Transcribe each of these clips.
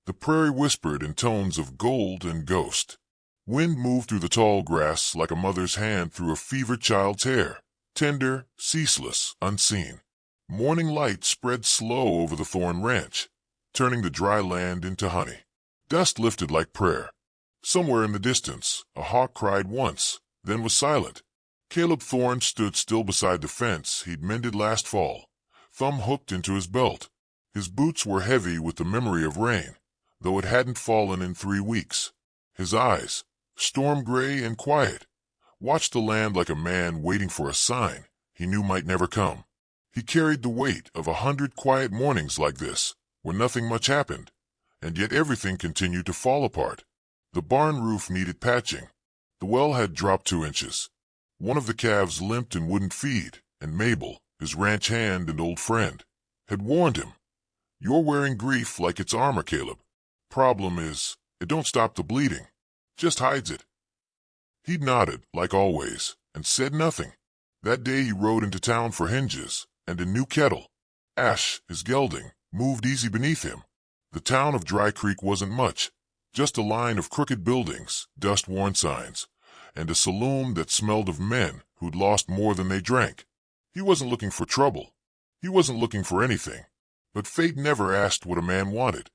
The prairie whispered in tones of gold and ghost. Wind moved through the tall grass like a mother's hand through a fevered child's hair, tender, ceaseless, unseen. Morning light spread slow over the thorn ranch, turning the dry land into honey. Dust lifted like prayer. Somewhere in the distance, a hawk cried once, then was silent. Caleb Thorne stood still beside the fence he'd mended last fall, thumb hooked into his belt. His boots were heavy with the memory of rain, though it hadn't fallen in 3 weeks. His eyes, storm-gray and quiet, watched the land like a man waiting for a sign he knew might never come. He carried the weight of 100 quiet mornings like this, where nothing much happened, and yet everything continued to fall apart. The barn roof needed patching. The well had dropped 2 inches. One of the calves limped and wouldn't feed, and Mabel, his ranch hand and old friend, had warned him, "You're wearing grief like it's armor, Caleb. Problem is, it don't stop the bleeding, just hides it." He'd nodded, like always, and said nothing. That day he rode into town for hinges and a new kettle. Ash, his gelding, moved easy beneath him. The town of Dry Creek wasn't much, just a line of crooked buildings, dust-worn signs, and a saloon that smelled of men who'd lost more than they drank. He wasn't looking for trouble. He wasn't looking for anything. But fate never asked what a man wanted.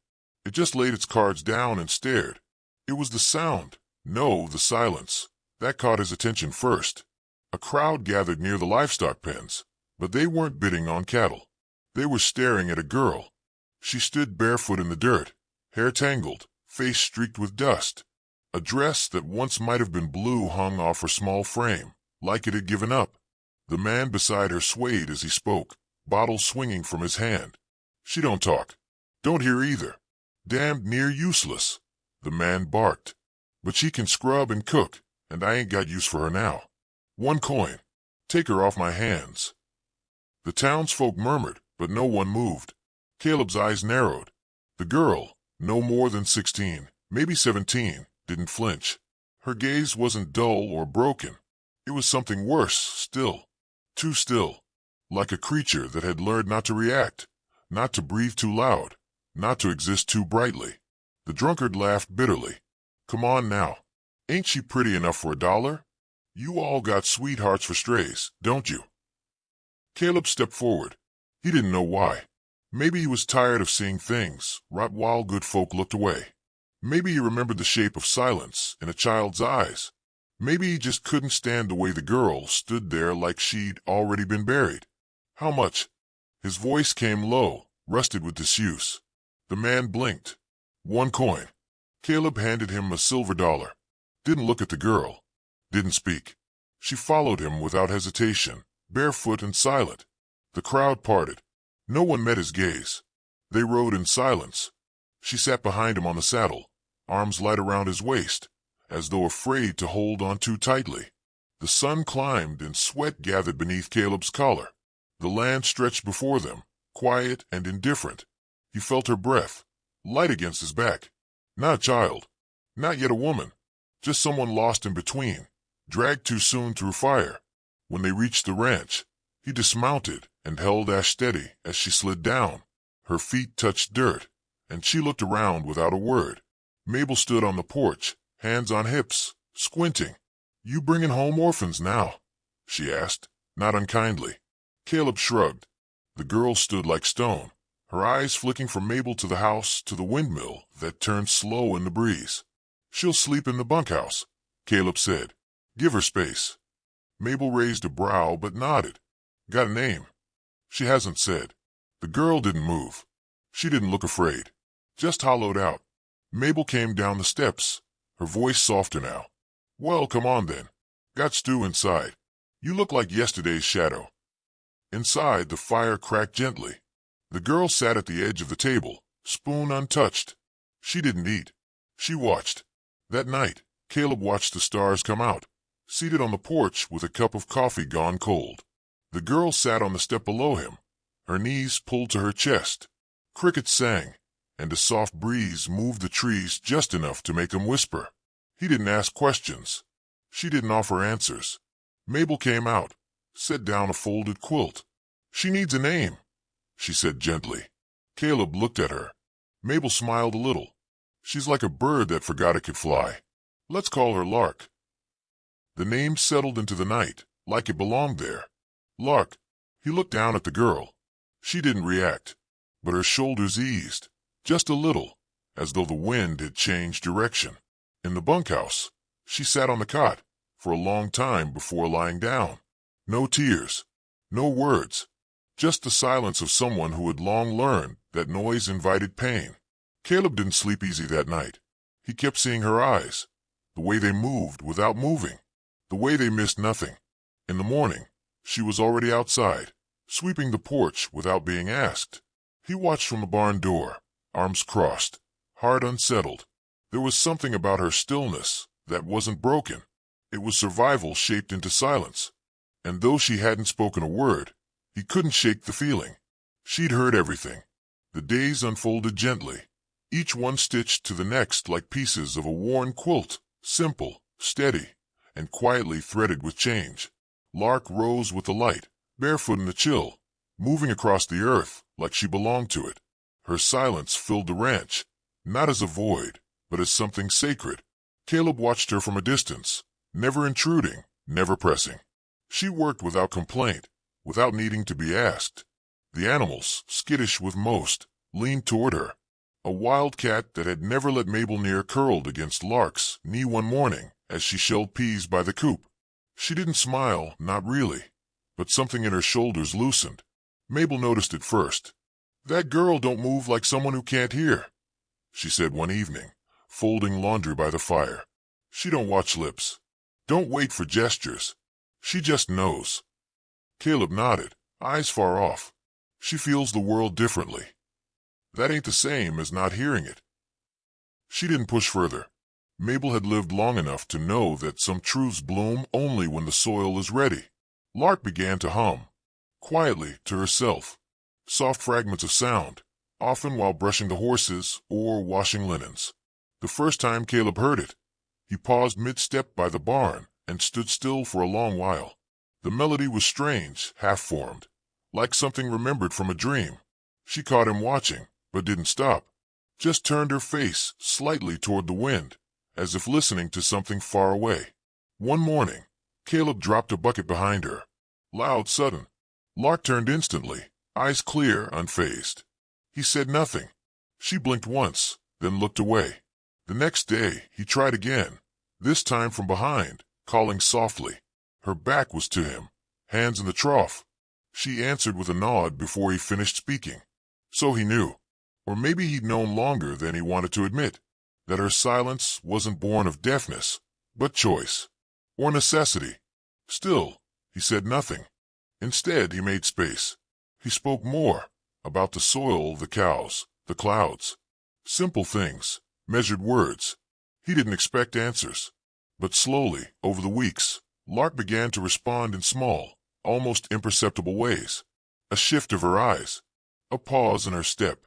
It just laid its cards down and stared. It was the sound, no, the silence, that caught his attention first. A crowd gathered near the livestock pens, but they weren't bidding on cattle. They were staring at a girl. She stood barefoot in the dirt, hair tangled, face streaked with dust. A dress that once might have been blue hung off her small frame, like it had given up. The man beside her swayed as he spoke, bottle swinging from his hand. "She don't talk. Don't hear either. Damned near useless," the man barked. "But she can scrub and cook, and I ain't got use for her now. 1 coin. Take her off my hands." The townsfolk murmured, but no one moved. Caleb's eyes narrowed. The girl, no more than 16, maybe 17, didn't flinch. Her gaze wasn't dull or broken. It was something worse, still. Too still. Like a creature that had learned not to react, not to breathe too loud, not to exist too brightly. The drunkard laughed bitterly. "Come on now. Ain't she pretty enough for $1? You all got sweethearts for strays, don't you?" Caleb stepped forward. He didn't know why. Maybe he was tired of seeing things rot while good folk looked away. Maybe he remembered the shape of silence in a child's eyes. Maybe he just couldn't stand the way the girl stood there like she'd already been buried. "How much?" His voice came low, rusted with disuse. The man blinked. 1 coin. Caleb handed him a silver dollar. Didn't look at the girl. Didn't speak. She followed him without hesitation, barefoot and silent. The crowd parted. No one met his gaze. They rode in silence. She sat behind him on the saddle, arms light around his waist, as though afraid to hold on too tightly. The sun climbed and sweat gathered beneath Caleb's collar. The land stretched before them, quiet and indifferent. He felt her breath, light against his back. Not a child. Not yet a woman. Just someone lost in between, dragged too soon through fire. When they reached the ranch, he dismounted and held Ash steady as she slid down. Her feet touched dirt, and she looked around without a word. Mabel stood on the porch, hands on hips, squinting. "You bringing home orphans now?" she asked, not unkindly. Caleb shrugged. The girl stood like stone, her eyes flicking from Mabel to the house to the windmill that turned slow in the breeze. "She'll sleep in the bunkhouse," Caleb said. "Give her space." Mabel raised a brow but nodded. "Got a name?" "She hasn't said." The girl didn't move. She didn't look afraid, just hollowed out. Mabel came down the steps, her voice softer now. "Well, come on then. Got stew inside. You look like yesterday's shadow." Inside, the fire cracked gently. The girl sat at the edge of the table, spoon untouched. She didn't eat. She watched. That night, Caleb watched the stars come out, seated on the porch with a cup of coffee gone cold. The girl sat on the step below him, her knees pulled to her chest. Crickets sang, and a soft breeze moved the trees just enough to make them whisper. He didn't ask questions. She didn't offer answers. Mabel came out, set down a folded quilt. "She needs a name," she said gently. Caleb looked at her. Mabel smiled a little, She's like a bird that forgot it could fly. Let's call her Lark." The name settled into the night, like it belonged there. Lark. He looked down at the girl. She didn't react, but her shoulders eased, just a little, as though the wind had changed direction. In the bunkhouse, she sat on the cot for a long time before lying down. No tears, no words, just the silence of someone who had long learned that noise invited pain. Caleb didn't sleep easy that night. He kept seeing her eyes, the way they moved without moving, the way they missed nothing. In the morning, she was already outside, sweeping the porch without being asked. He watched from the barn door, arms crossed, heart unsettled. There was something about her stillness that wasn't broken. It was survival shaped into silence. And though she hadn't spoken a word, he couldn't shake the feeling. She'd heard everything. The days unfolded gently, each one stitched to the next like pieces of a worn quilt, simple, steady, and quietly threaded with change. Lark rose with the light, barefoot in the chill, moving across the earth like she belonged to it. Her silence filled the ranch, not as a void, but as something sacred. Caleb watched her from a distance, never intruding, never pressing. She worked without complaint, without needing to be asked. The animals, skittish with most, leaned toward her. A wildcat that had never let Mabel near curled against Lark's knee one morning as she shelled peas by the coop. She didn't smile, not really, but something in her shoulders loosened. Mabel noticed it first. "That girl don't move like someone who can't hear," she said one evening, folding laundry by the fire. "She don't watch lips. Don't wait for gestures. She just knows." Caleb nodded, eyes far off. "She feels the world differently. That ain't the same as not hearing it." She didn't push further. Mabel had lived long enough to know that some truths bloom only when the soil is ready. Lark began to hum, quietly to herself, soft fragments of sound, often while brushing the horses or washing linens. The first time Caleb heard it, he paused mid-step by the barn and stood still for a long while. The melody was strange, half-formed, like something remembered from a dream. She caught him watching, but didn't stop, just turned her face slightly toward the wind, as if listening to something far away. One morning, Caleb dropped a bucket behind her. Loud, sudden. Lark turned instantly, eyes clear, unfazed. He said nothing. She blinked once, then looked away. The next day, he tried again, this time from behind, calling softly. Her back was to him, hands in the trough. She answered with a nod before he finished speaking. So he knew, or maybe he'd known longer than he wanted to admit, that her silence wasn't born of deafness, but choice, or necessity. Still, he said nothing. Instead, he made space. He spoke more, about the soil, the cows, the clouds. Simple things, measured words. He didn't expect answers. But slowly, over the weeks, Lark began to respond in small, almost imperceptible ways. A shift of her eyes, a pause in her step.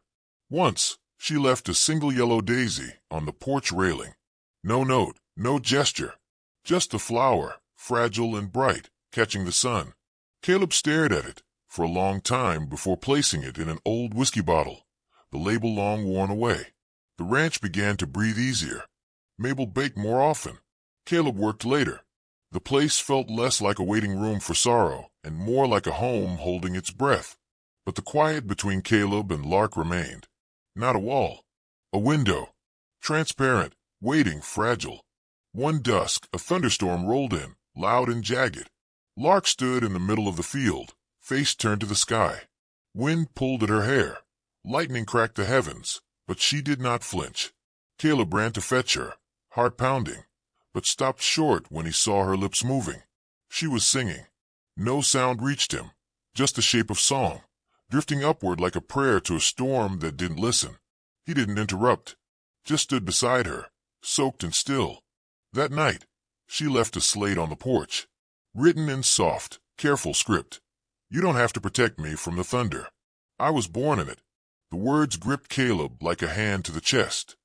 Once, she left a single yellow daisy on the porch railing. No note, no gesture, just a flower, fragile and bright, catching the sun. Caleb stared at it for a long time before placing it in an old whiskey bottle, the label long worn away. The ranch began to breathe easier. Mabel baked more often. Caleb worked later. The place felt less like a waiting room for sorrow and more like a home holding its breath. But the quiet between Caleb and Lark remained. Not a wall, a window, transparent, waiting, fragile. One dusk, a thunderstorm rolled in, loud and jagged. Lark stood in the middle of the field, face turned to the sky. Wind pulled at her hair. Lightning cracked the heavens, but she did not flinch. Caleb ran to fetch her, heart pounding, but stopped short when he saw her lips moving. She was singing. No sound reached him, just the shape of song, drifting upward like a prayer to a storm that didn't listen. He didn't interrupt, just stood beside her, soaked and still. That night, she left a slate on the porch, written in soft, careful script. "You don't have to protect me from the thunder. I was born in it." The words gripped Caleb like a hand to the chest.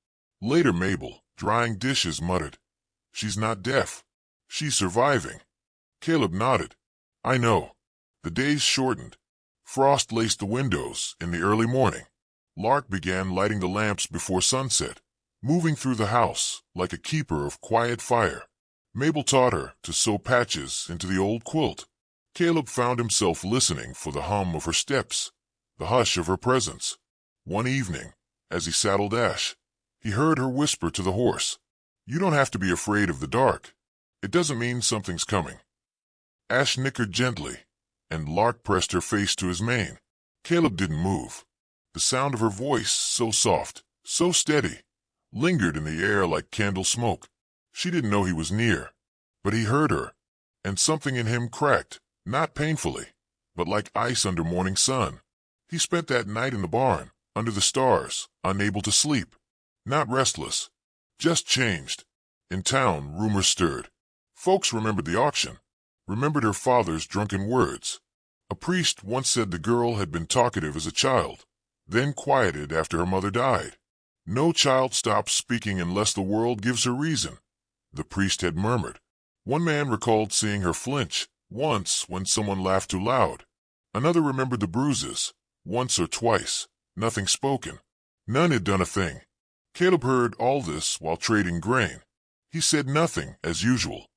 Later Mabel, drying dishes, muttered, "She's not deaf. She's surviving." Caleb nodded. "I know." The days shortened. Frost laced the windows in the early morning. Lark began lighting the lamps before sunset, moving through the house like a keeper of quiet fire. Mabel taught her to sew patches into the old quilt. Caleb found himself listening for the hum of her steps, the hush of her presence. One evening, as he saddled Ash, he heard her whisper to the horse, "You don't have to be afraid of the dark. It doesn't mean something's coming." Ash nickered gently, and Lark pressed her face to his mane. Caleb didn't move. The sound of her voice, so soft, so steady, lingered in the air like candle smoke. She didn't know he was near, but he heard her, and something in him cracked, not painfully, but like ice under morning sun. He spent that night in the barn, under the stars, unable to sleep. Not restless, just changed. In town, rumors stirred. Folks remembered the auction, remembered her father's drunken words. A priest once said the girl had been talkative as a child, then quieted after her mother died. No child stops speaking unless the world gives her reason, the priest had murmured. One man recalled seeing her flinch once when someone laughed too loud. Another remembered the bruises, once or twice, nothing spoken. None had done a thing. Caleb heard all this while trading grain. He said nothing, as usual,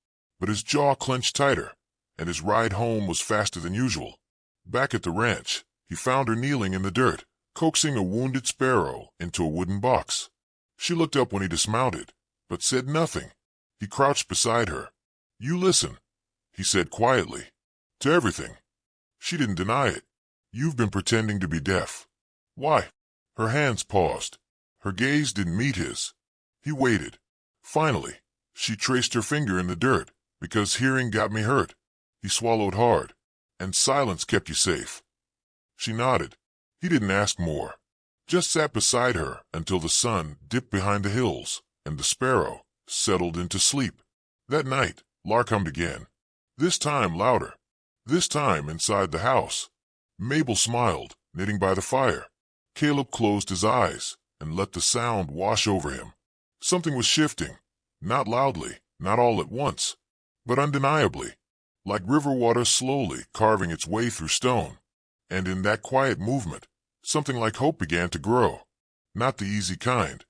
but his jaw clenched tighter, and his ride home was faster than usual. Back at the ranch, he found her kneeling in the dirt, coaxing a wounded sparrow into a wooden box. She looked up when he dismounted, but said nothing. He crouched beside her. "You listen," he said quietly, "to everything." She didn't deny it. "You've been pretending to be deaf." "Why?" Her hands paused. Her gaze didn't meet his. He waited. Finally, she traced her finger in the dirt. "Because hearing got me hurt." He swallowed hard. "And silence kept you safe." She nodded. He didn't ask more. Just sat beside her until the sun dipped behind the hills and the sparrow settled into sleep. That night, Lark hummed again. This time louder. This time inside the house. Mabel smiled, knitting by the fire. Caleb closed his eyes and let the sound wash over him. Something was shifting, not loudly, not all at once, but undeniably, like river water slowly carving its way through stone. And in that quiet movement, something like hope began to grow. Not the easy kind,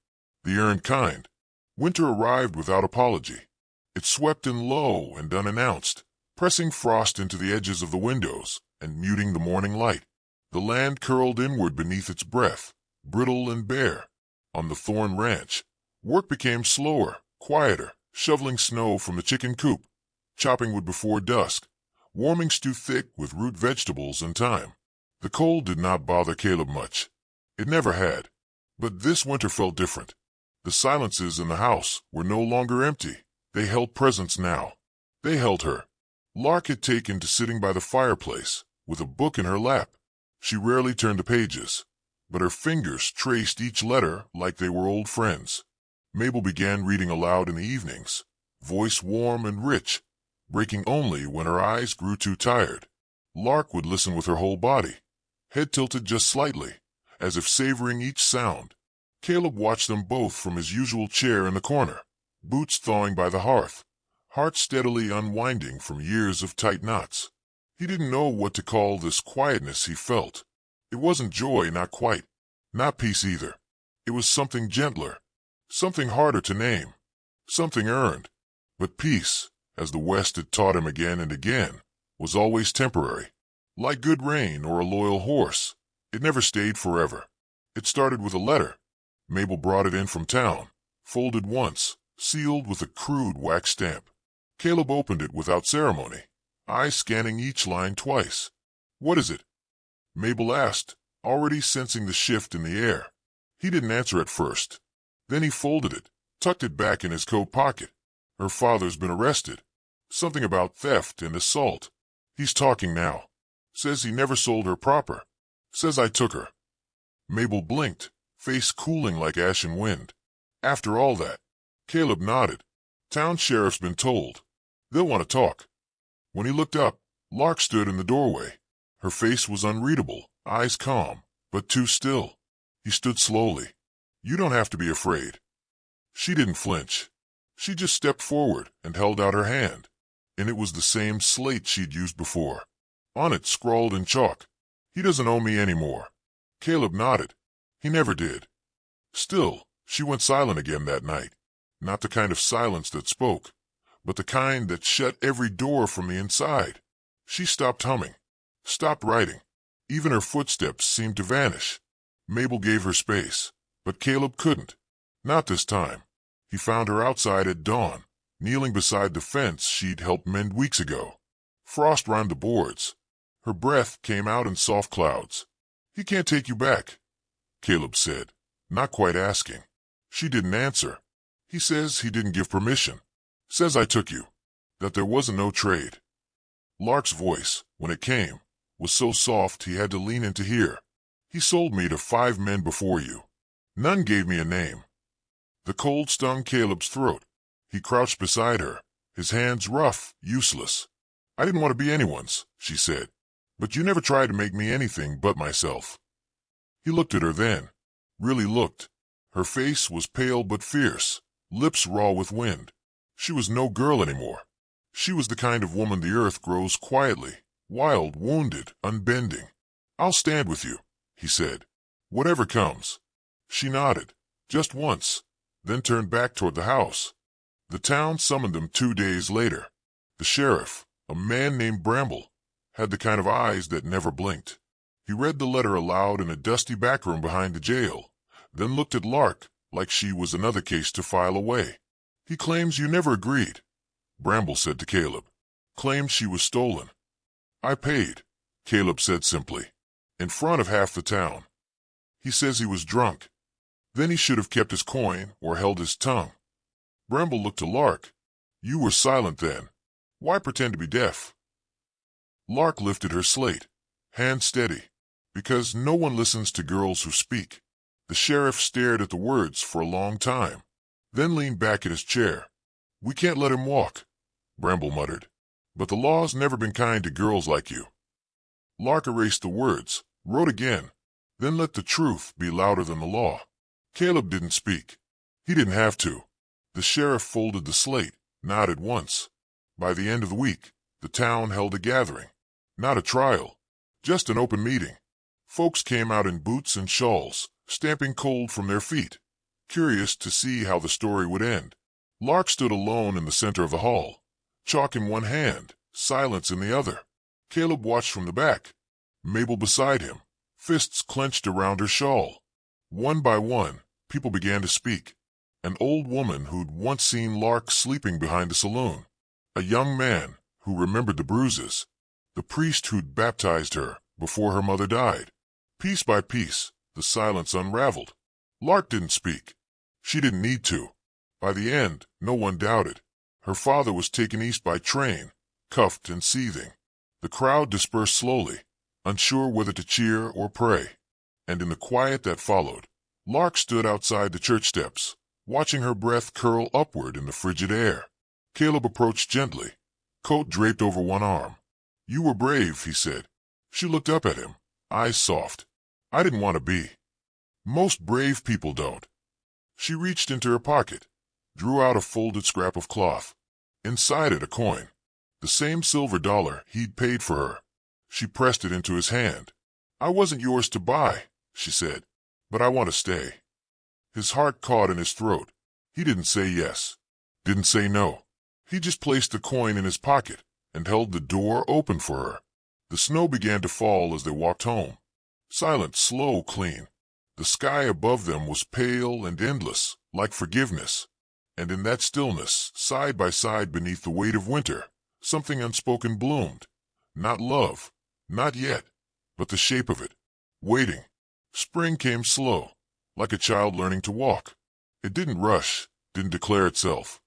the earned kind. Winter arrived without apology. It swept in low and unannounced, pressing frost into the edges of the windows and muting the morning light. The land curled inward beneath its breath, brittle and bare. On the Thorn Ranch, work became slower, quieter, shoveling snow from the chicken coop, chopping wood before dusk, warming stew thick with root vegetables and thyme. The cold did not bother Caleb much. It never had. But this winter felt different. The silences in the house were no longer empty. They held presence now. They held her. Lark had taken to sitting by the fireplace, with a book in her lap. She rarely turned the pages, but her fingers traced each letter like they were old friends. Mabel began reading aloud in the evenings, voice warm and rich, breaking only when her eyes grew too tired. Lark would listen with her whole body, head tilted just slightly, as if savoring each sound. Caleb watched them both from his usual chair in the corner, boots thawing by the hearth, heart steadily unwinding from years of tight knots. He didn't know what to call this quietness he felt. It wasn't joy, not quite. Not peace either. It was something gentler, something harder to name, something earned. But peace, as the West had taught him again and again, was always temporary. Like good rain or a loyal horse, it never stayed forever. It started with a letter. Mabel brought it in from town, folded once, sealed with a crude wax stamp. Caleb opened it without ceremony, eyes scanning each line twice. "What is it?" Mabel asked, already sensing the shift in the air. He didn't answer at first. Then he folded it, tucked it back in his coat pocket. "Her father's been arrested. Something about theft and assault. He's talking now. Says he never sold her proper. Says I took her." Mabel blinked, face cooling like ashen wind. "After all that?" Caleb nodded. "Town sheriff's been told. They'll want to talk." When he looked up, Lark stood in the doorway. Her face was unreadable, eyes calm, but too still. He stood slowly. "You don't have to be afraid." She didn't flinch. She just stepped forward and held out her hand, and it was the same slate she'd used before. On it, scrawled in chalk, "He doesn't owe me any more." Caleb nodded. He never did. Still, She went silent again that night. Not the kind of silence that spoke, but the kind that shut every door from the inside. She stopped humming, stopped writing. Even her footsteps seemed to vanish. Mabel gave her space, but Caleb couldn't. Not this time. He found her outside at dawn, kneeling beside the fence she'd helped mend weeks ago. Frost rhymed the boards. Her breath came out in soft clouds. "He can't take you back," Caleb said, not quite asking. She didn't answer. "He says he didn't give permission. Says I took you. That there wasn't no trade." Lark's voice, when it came, was so soft he had to lean in to hear. "He sold me to 5 men before you. None gave me a name." The cold stung Caleb's throat. He crouched beside her, his hands rough, useless. "I didn't want to be anyone's," she said. "But you never tried to make me anything but myself." He looked at her then. Really looked. Her face was pale but fierce, lips raw with wind. She was no girl anymore. She was the kind of woman the earth grows quietly, wild, wounded, unbending. "I'll stand with you," he said. "Whatever comes." She nodded, just once, then turned back toward the house. The town summoned them 2 days later. The sheriff, a man named Bramble, had the kind of eyes that never blinked. He read the letter aloud in a dusty back room behind the jail, then looked at Lark like she was another case to file away. "He claims you never agreed," Bramble said to Caleb. "Claims she was stolen." "I paid," Caleb said simply, "in front of half the town. He says he was drunk. Then he should have kept his coin or held his tongue." Bramble looked to Lark. "You were silent then. Why pretend to be deaf?" Lark lifted her slate, hand steady. "Because no one listens to girls who speak." The sheriff stared at the words for a long time, then leaned back in his chair. "We can't let him walk," Bramble muttered. "But the law's never been kind to girls like you." Lark erased the words, wrote again, then let the truth be louder than the law. Caleb didn't speak. He didn't have to. The sheriff folded the slate, nodded once. By the end of the week, the town held a gathering. Not a trial, just an open meeting. Folks came out in boots and shawls, stamping cold from their feet, curious to see how the story would end. Lark stood alone in the center of the hall, chalk in one hand, silence in the other. Caleb watched from the back, Mabel beside him, fists clenched around her shawl. One by one, people began to speak. An old woman who'd once seen Lark sleeping behind the saloon. A young man who remembered the bruises. The priest who'd baptized her before her mother died. Piece by piece, the silence unraveled. Lark didn't speak. She didn't need to. By the end, no one doubted. Her father was taken east by train, cuffed and seething. The crowd dispersed slowly, unsure whether to cheer or pray. And in the quiet that followed, Lark stood outside the church steps, watching her breath curl upward in the frigid air. Caleb approached gently, coat draped over one arm. "You were brave," he said. She looked up at him, eyes soft. "I didn't want to be. Most brave people don't." She reached into her pocket, drew out a folded scrap of cloth. Inside it a coin, the same silver dollar he'd paid for her. She pressed it into his hand. "I wasn't yours to buy," she said, "but I want to stay." His heart caught in his throat. He didn't say yes, didn't say no. He just placed the coin in his pocket and held the door open for her. The snow began to fall as they walked home. Silent, slow, clean. The sky above them was pale and endless, like forgiveness. And in that stillness, side by side beneath the weight of winter, something unspoken bloomed. Not love, not yet, but the shape of it, waiting. Spring came slow, like a child learning to walk. It didn't rush, didn't declare itself.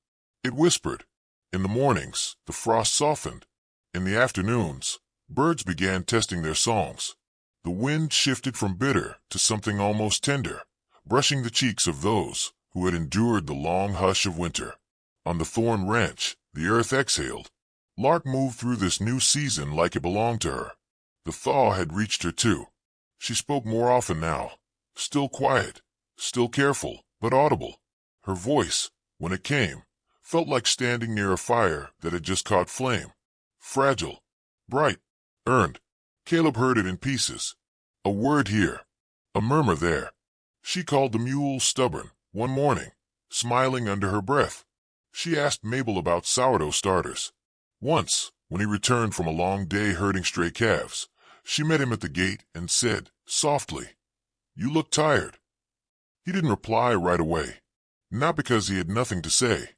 It whispered. In the mornings, the frost softened. In the afternoons, birds began testing their songs. The wind shifted from bitter to something almost tender, brushing the cheeks of those who had endured the long hush of winter. On the Thorn Ranch, the earth exhaled. Lark moved through this new season like it belonged to her. The thaw had reached her too. She spoke more often now, still quiet, still careful, but audible. Her voice, when it came, felt like standing near a fire that had just caught flame. Fragile, bright, earned. Caleb heard it in pieces. A word here, a murmur there. She called the mule stubborn, One morning, smiling under her breath, she asked Mabel about sourdough starters. Once, when he returned from a long day herding stray calves, she met him at the gate and said, softly, "You look tired." He didn't reply right away, not because he had nothing to say,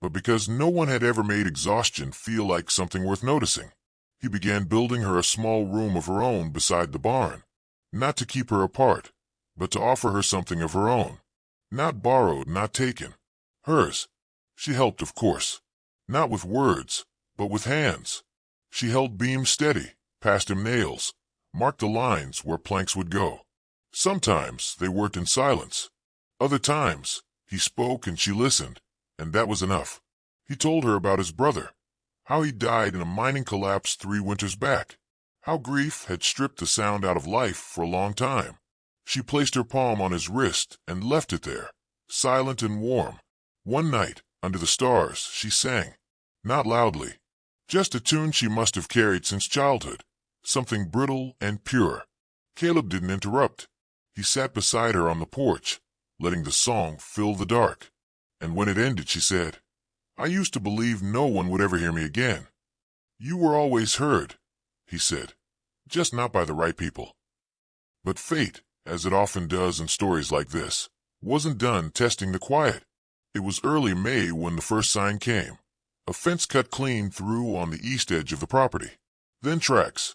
but because no one had ever made exhaustion feel like something worth noticing. He began building her a small room of her own beside the barn, not to keep her apart, but to offer her something of her own. Not borrowed, not taken. Hers. She helped, of course. Not with words, but with hands. She held beams steady, passed him nails, marked the lines where planks would go. Sometimes they worked in silence. Other times, he spoke and she listened, and that was enough. He told her about his brother, how he died in a mining collapse 3 winters back, how grief had stripped the sound out of life for a long time. She placed her palm on his wrist and left it there, silent and warm. One night, under the stars, she sang, not loudly, just a tune she must have carried since childhood, something brittle and pure. Caleb didn't interrupt. He sat beside her on the porch, letting the song fill the dark. And when it ended, she said, "I used to believe no one would ever hear me again." "You were always heard," he said, "just not by the right people." But fate, as it often does in stories like this, wasn't done testing the quiet. It was early May when the first sign came. A fence cut clean through on the east edge of the property. Then tracks.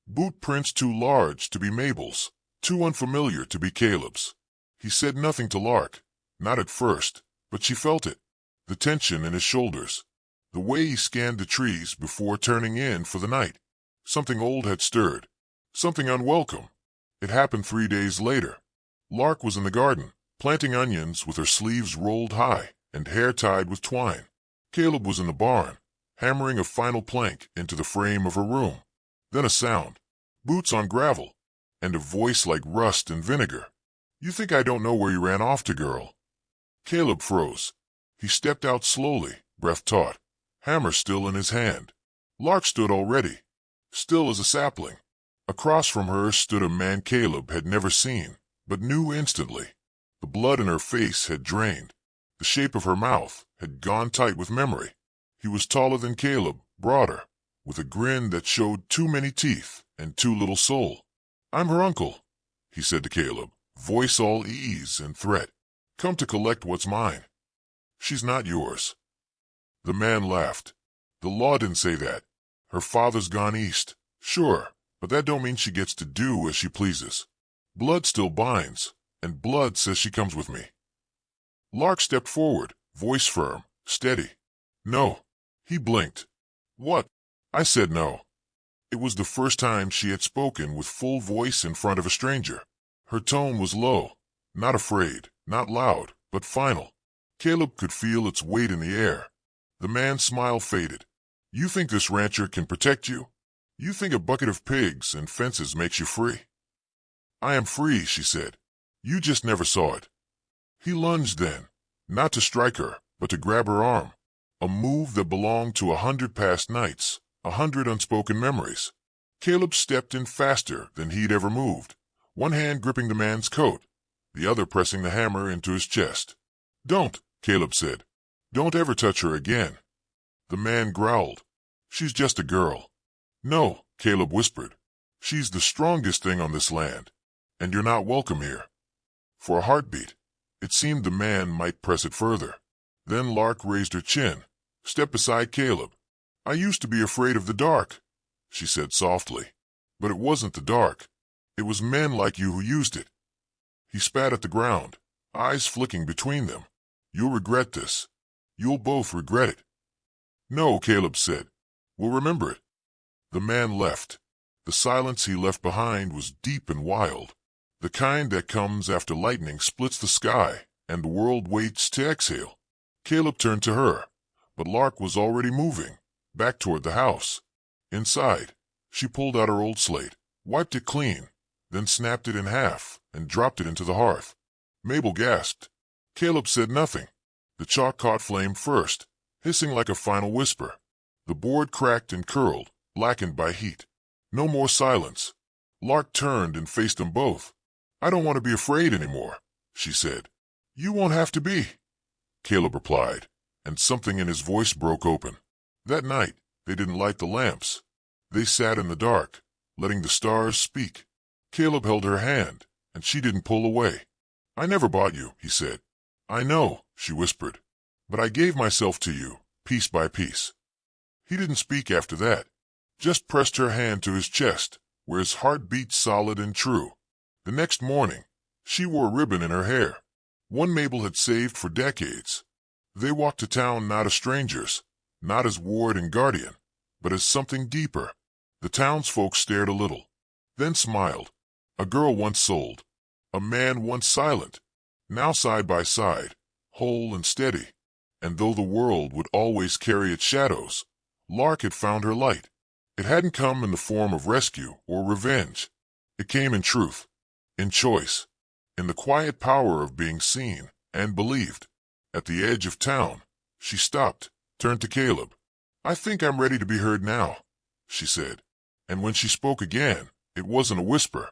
Boot prints too large to be Mabel's, too unfamiliar to be Caleb's. He said nothing to Lark, not at first, but she felt it. The tension in his shoulders. The way he scanned the trees before turning in for the night. Something old had stirred. Something unwelcome. It happened 3 days later. Lark was in the garden, planting onions with her sleeves rolled high and hair tied with twine. Caleb was in the barn, hammering a final plank into the frame of her room. Then a sound. Boots on gravel. And a voice like rust and vinegar. "You think I don't know where you ran off to, girl?" Caleb froze. He stepped out slowly, breath taut, hammer still in his hand. Lark stood already, still as a sapling. Across from her stood a man Caleb had never seen, but knew instantly. The blood in her face had drained. The shape of her mouth had gone tight with memory. He was taller than Caleb, broader, with a grin that showed too many teeth and too little soul. "I'm her uncle," he said to Caleb, voice all ease and threat. "Come to collect what's mine." "She's not yours." The man laughed. "The law didn't say that. Her father's gone east. Sure, but that don't mean she gets to do as she pleases. Blood still binds, and blood says she comes with me." Lark stepped forward, voice firm, steady. "No." He blinked. "What?" "I said no." It was the first time she had spoken with full voice in front of a stranger. Her tone was low, not afraid, not loud, but final. Caleb could feel its weight in the air. The man's smile faded. "You think this rancher can protect you? You think a bucket of pigs and fences makes you free?" "I am free," she said. "You just never saw it." He lunged then, not to strike her, but to grab her arm. A move that belonged to 100 past nights, 100 unspoken memories. Caleb stepped in faster than he'd ever moved, one hand gripping the man's coat, the other pressing the hammer into his chest. "Don't," Caleb said. "Don't ever touch her again." The man growled. "She's just a girl." "No," Caleb whispered. "She's the strongest thing on this land, and you're not welcome here." For a heartbeat, it seemed the man might press it further. Then Lark raised her chin, stepped beside Caleb. "I used to be afraid of the dark," she said softly. "But it wasn't the dark. It was men like you who used it." He spat at the ground, eyes flicking between them. "You'll regret this. You'll both regret it." "No," Caleb said. "We'll remember it." The man left. The silence he left behind was deep and wild, the kind that comes after lightning splits the sky and the world waits to exhale. Caleb turned to her, but Lark was already moving, back toward the house. Inside, she pulled out her old slate, wiped it clean, then snapped it in half and dropped it into the hearth. Mabel gasped. Caleb said nothing. The chalk caught flame first, hissing like a final whisper. The board cracked and curled, blackened by heat. No more silence. Lark turned and faced them both. "I don't want to be afraid anymore," she said. You won't have to be, Caleb replied, and something in his voice broke open. That night, they didn't light the lamps. They sat in the dark, letting the stars speak. Caleb held her hand, and she didn't pull away. I never bought you, he said. I know, she whispered, but I gave myself to you, piece by piece. He didn't speak after that, just pressed her hand to his chest, where his heart beat solid and true. The next morning, she wore a ribbon in her hair, one Mabel had saved for decades. They walked to town not as strangers, not as ward and guardian, but as something deeper. The townsfolk stared a little, then smiled. A girl once sold, a man once silent, now side by side, whole and steady. And though the world would always carry its shadows, Lark had found her light. It hadn't come in the form of rescue or revenge. It came in truth, in choice, in the quiet power of being seen and believed. At the edge of town, she stopped, turned to Caleb. I think I'm ready to be heard now, she said. And when she spoke again, it wasn't a whisper.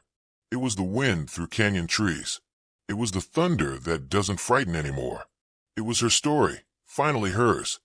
It was the wind through canyon trees. It was the thunder that doesn't frighten anymore. It was her story, finally hers,